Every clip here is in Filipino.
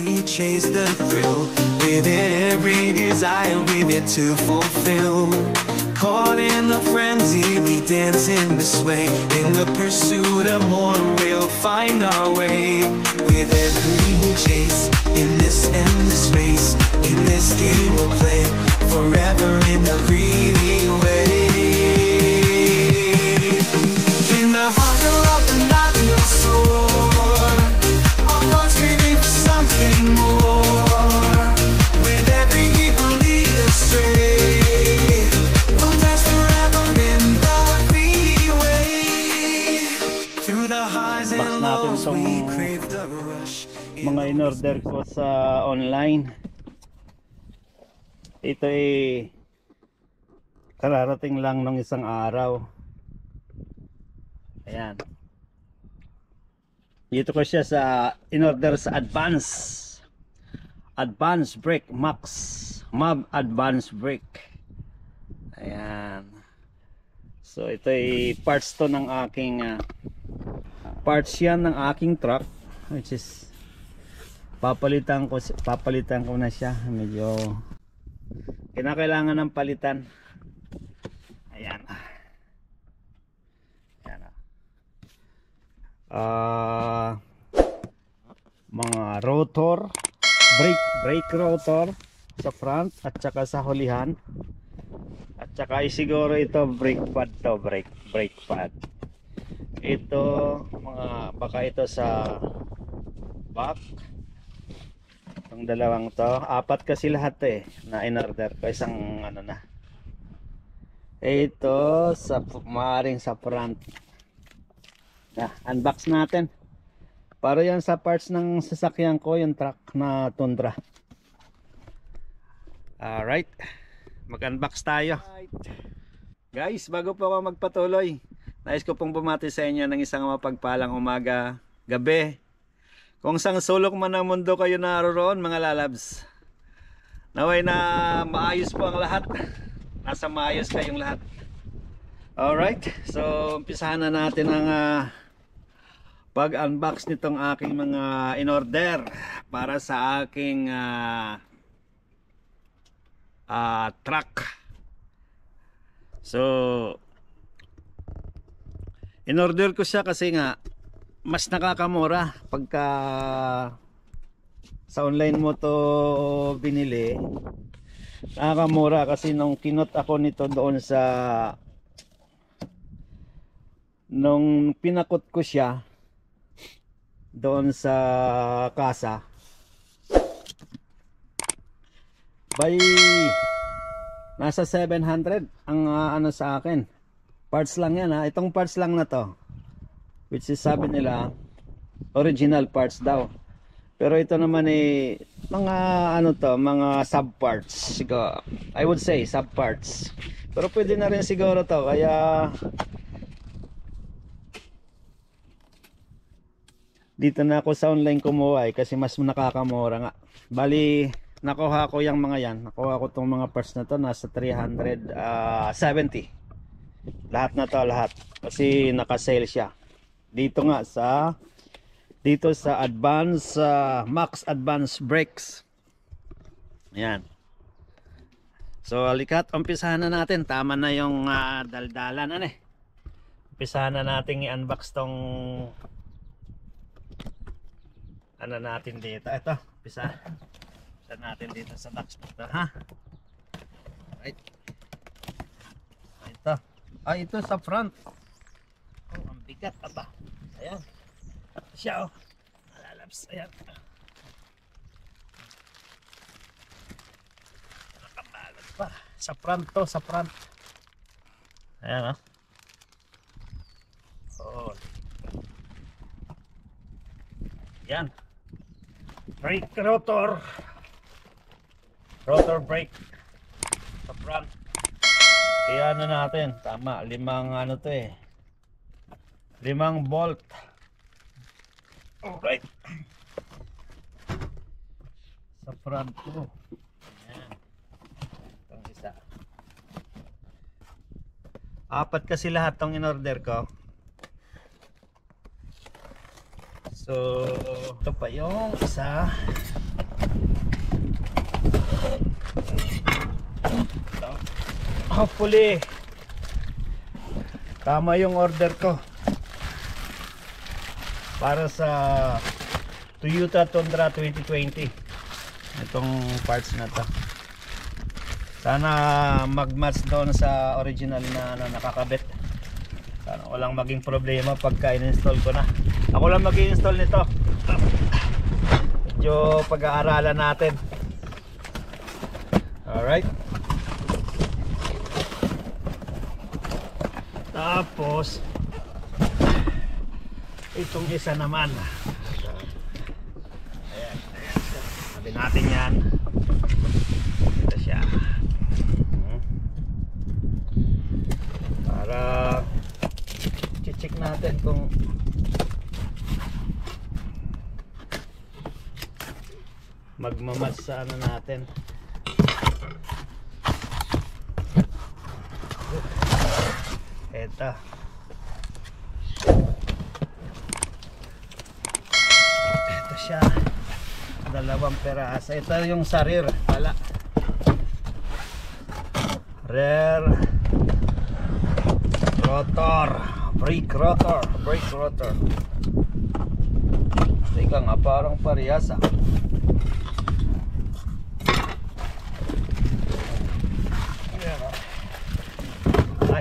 we chase the thrill. With every desire we meant to fulfill. Caught in a frenzy, we dance in the sway. In the pursuit of more, we'll find our way. With every chase, in this endless race, in this game we'll play, forever in the greedy way. In the hunger of the night we'll soar, our hearts craving for something more. With every heat we'll lead astray. Box natin itong mga in-order ko sa online. Ito ay kararating lang ng isang araw. Ayan. Dito ko siya sa in-order sa Advance Brake Max Mob Advance Brake. Ayan. So ito ay parts to ng aking parts yan ng aking truck, which is papalitan ko na siya. Medyo kinakailangan ng palitan. Ayan. Ayan. Mga rotor, brake rotor sa front at saka sa hulihan, at saka siguro ito brake pad to, brake pad. Ito mga baka ito sa back. Itong dalawang to, apat kasi lahat na in-order ko, isang ano na. Ito sa maaring sa front. Unbox natin. Para yan sa parts ng sasakyan ko, yung truck na Tundra. Alright, mag-unbox tayo. Guys, bago po ako magpatuloy, nais ko pong bumati sa inyo ng isang mapagpalang umaga, gabi. Kung sang sulok man ng mundo kayo naroon, mga lalabs, naway na maayos po ang lahat. Nasa maayos kayong lahat. Alright, so umpisahan na natin ang pag-unbox nitong aking mga in-order para sa aking truck. So in-order ko siya kasi nga mas nakakamura pagka sa online mo to binili. Nakakamura kasi nung kinot ako nito doon sa nung pinakot ko siya doon sa kasa by nasa 700 ang ano sa akin. Parts lang yan ha. Itong parts lang na to, which is sabi nila original parts daw. Pero ito naman mga ano to, mga sub parts siguro. I would say sub parts. Pero pwede na rin siguro to, kaya dito na ako sa online kumuha kasi mas nakakamura nga. Bali nakuha ko yung mga yan. Nakuha ko tong mga parts na to, nasa 370. Lahat na to, lahat. Kasi naka-sale siya. Dito nga sa Advance Max Advance Brakes. Ayan. So alikat, umpisahan na natin. Tama na yung daldalan Umpisahan na natin i-unbox tong ano natin dito. Ito, umpisa natin dito sa box nito, ha? Right. Ito. Ito sa front. Oh, ang bigat aba. Ayan. Siya malalabs. Ayan. Nakabalot pa. Sa front to, sa front. Ayan Oh. Ayan. Brake rotor. Rotor brake sa front. Kaya ano natin, tama, 5 ano to 5 bolt. Alright. Sa front ko. Ayan. Itong isa. 4 kasi lahat tong in-order ko. So, ito pa yung isa. Hopefully tama yung order ko para sa Toyota Tundra 2020. Itong parts na to, sana mag-match doon sa original na nakakabit. Sana walang maging problema pagka in-install ko na. Ako lang mag-i-install nito. Medyo pag-aaralan natin. Alright. Tapos itong isa naman, ayan, sabi natin yan. Ito siya, para check natin kung magmamatch sa ano natin. Ito siya, dalawang peraso. Ito yung sa rear pala, rear rotor, brake rotor. Teka nga, parang parehas ah.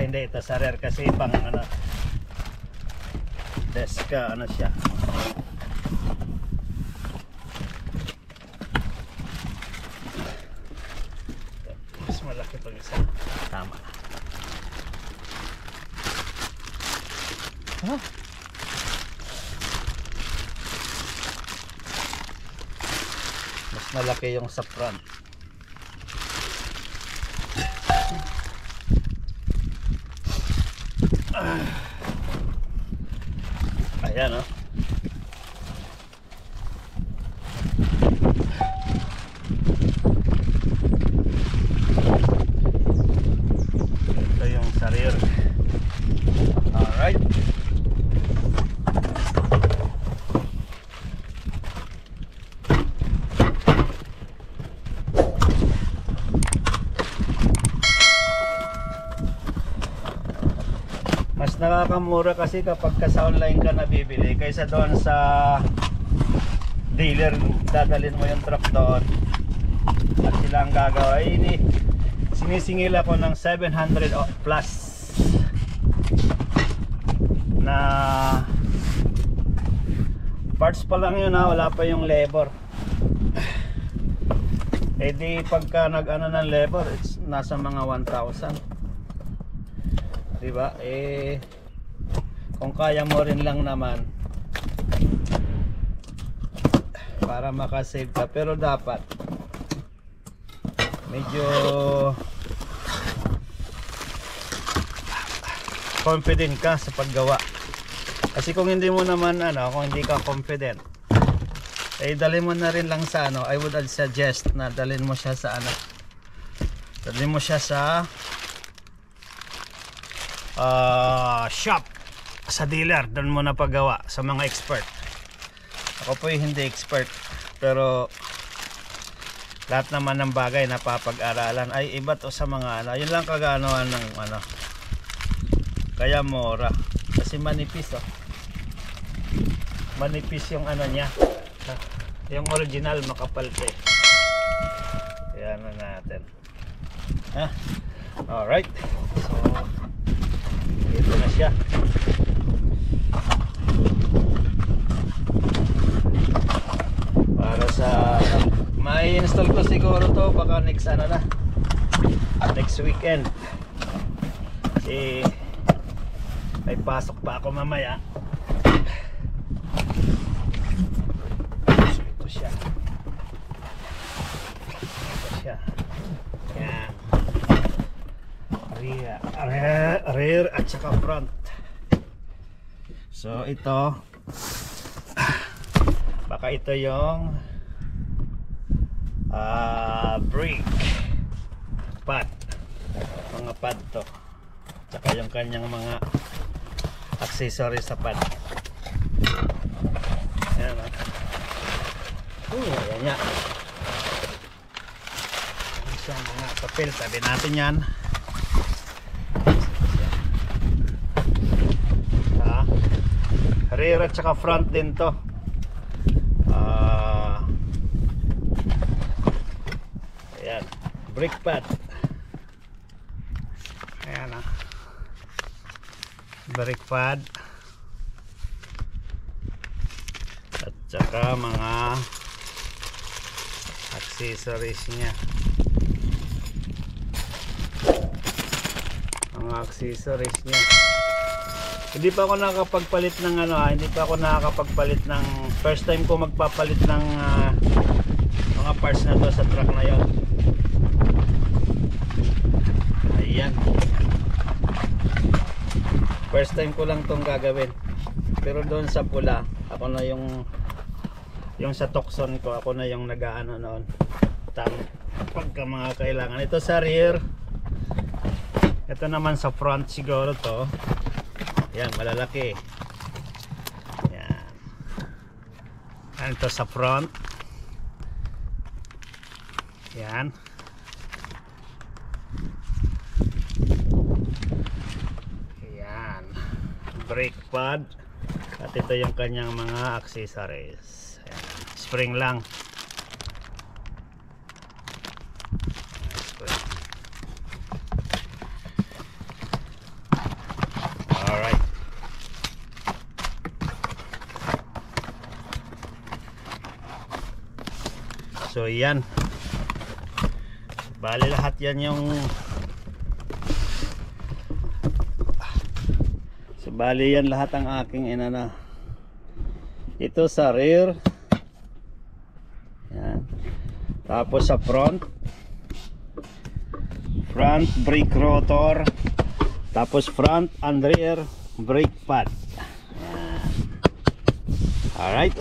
Hindi, ito sa rear kasi pang ano, desk ano siya. Mas malaki pag isa. Tama. Huh? Mas malaki yung sa front. Ayan o. Ito yung sa rear. Alright. Mas nakakamura kasi kapag sa online ka nabibili kaysa doon sa dealer, dadalhin mo yung truck doon at sila ang gagawa. Sinisingil ako ng 700 plus na parts pa lang yun ha, wala pa yung labor. Eh di pagka nag-ano ng labor, it's nasa mga 1,000. Diba? Eh kung kaya mo rin lang naman para makasave ka, pero dapat medyo confident ka sa paggawa. Kasi kung hindi mo naman kung hindi ka confident, eh dalhin mo na rin lang sa I would suggest na dalhin mo siya sa dalhin mo siya sa shop, sa dealer, doon mo na paggawa sa mga expert. Ako po hindi expert, pero lahat naman ng bagay na papag-aralan ay iba to sa mga yun lang kaganoan ng kaya mura kasi manipis manipis yung niya, yung original makapal eh. Yan na natin alright, so ito na siya. Para sa may install ko siguro to baka next next weekend kasi may pasok pa ako mamaya. So ito siya. Yan, rear at saka front. So ito baka ito yung brake pad, mga pad to, tsaka yung kanyang mga accessories sa pad. Ayan ayan nga. yung mga papel, tabi natin yan. Rear at saka front din to. Ayan, brake pad. Ayan brake pad. At saka mga accessories niya. Mga accessories niya. Hindi pa ako nakakapagpalit ng hindi pa ako nakakapagpalit ng first time ko magpapalit ng mga parts na to sa truck na yon. Ayan. First time ko lang tong gagawin. Pero doon sa pula, ako na yung sa Tucson ko, ako na yung nag-aano noon. Pagka mga kailangan. Ito sa rear. Ito naman sa front siguro to. Yan, malalaki. Yan. Yan, ito sa front. Yan. Yan. Brake pad. At ito yung kanyang mga accessories. Yan. Spring lang. Alright. So yan. Bali lahat yan yung bali yan lahat ang aking inana. Ito sa rear. Yan. Tapos sa front brake rotor. Tapos front and rear brake pad. Yan. Alright.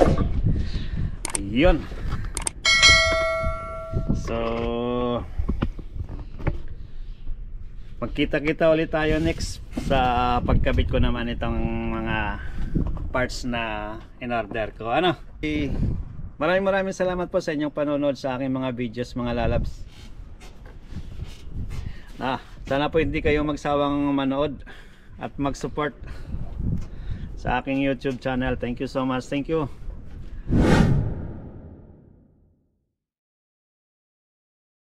Yun. So magkita-kita ulit tayo next sa pagkabit ko naman itong mga parts na in-order ko. Maraming salamat po sa inyong panonood sa aking mga videos, mga lalabs. Sana po hindi kayo magsawang manood at mag-support sa aking YouTube channel. Thank you so much. Thank you.